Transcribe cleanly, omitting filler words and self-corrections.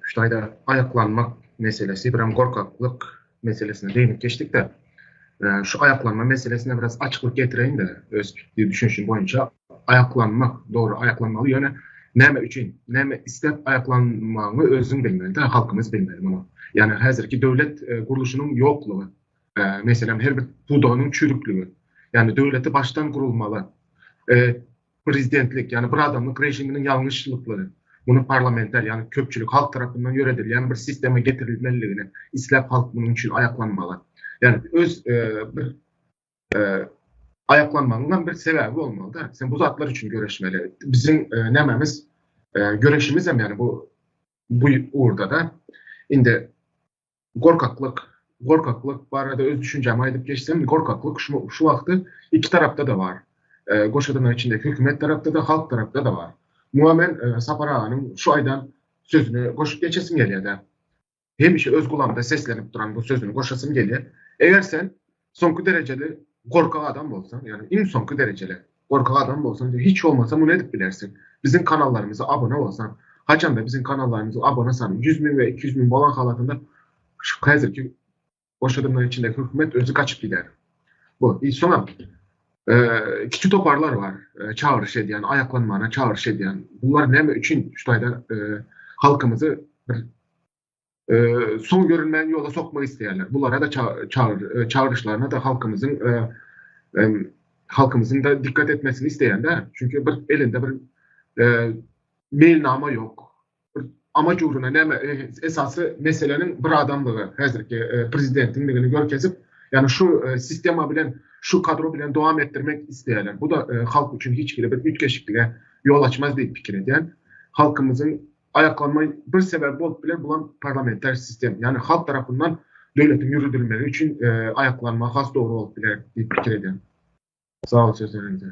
Şulayda ayaklanmak meselesi, bir korkaklık meselesine değinip geçtik de şu ayaklanma meselesine biraz açıklık getireyim de öz düşünüşüm boyunca ayaklanmak, doğru ayaklanmalı yani neme için, neme istep ayaklanmanı özün bilmeli de halkımız bilmeli bunu. Yani hazırki devlet kuruluşunun yokluğu, mesela her bir budanın çürüklüğü, yani devleti baştan kurulmalı, e, prezidentlik yani bir adamlık rejiminin yanlışlıkları, bunu parlamenter yani köpçülük halk tarafından yönetilir. Yani bir sisteme getirilmeliğini İslam halk bunun için ayaklanmalı. Yani öz bir ayaklanmanın bir sebebi olmalı da. Sen bu zatlar için görüşmeli. Bizim nememiz görüşümüz hem yani bu uğurda da indi korkaklık bu arada öz düşüncemi aydıp geçsem korkaklık şu vakti iki tarafta da var. Goşadının içindeki hükümet tarafta da halk tarafta da var. Muammen Sapar Ağa'nın şu aydan sözünü koşup geçesim geliyor da. Hem işi öz kulağımda seslenip duran bu sözünü koşasım geliyor. Eğer sen sonku dereceli korkak adam olsan yani en sonku dereceli korkak adam olsan hiç olmasa bunu edip bilersin. Bizim kanallarımıza abone olsan haçan da bizim kanallarımıza abone olsan 100 bin ve 200 bin olan halatında şu hazırki boş adamların içindeki hükümet özü kaçıp gider. Bu. Sonra küçük toparlar var. Çağrış ediyen, ayaklanmana çağrış ediyen. Bunlar ne için şu ayda halkımızı son görünmeyen yola sokmayı isteyenler. Bunlara da çağrışlarına da halkımızın da dikkat etmesini isteyenler. Çünkü bir elinde bir mailname yok. Bir amaç uğruna esası meselenin bir adamlığı. Hazırki prezidentinliğini görkezip yani şu sistema bilen şu kadro bilen devam ettirmek isteyenler. Bu da halk için hiçbir bir ütkeşikliğe yol açmaz diye fikir eden. Halkımızın ayaklanmayı bir sebep olup bile bulan parlamenter sistem. Yani halk tarafından devletin yürütülmeleri için ayaklanma has doğru olup bile diye fikir eden. Sağ ol sözlerinize.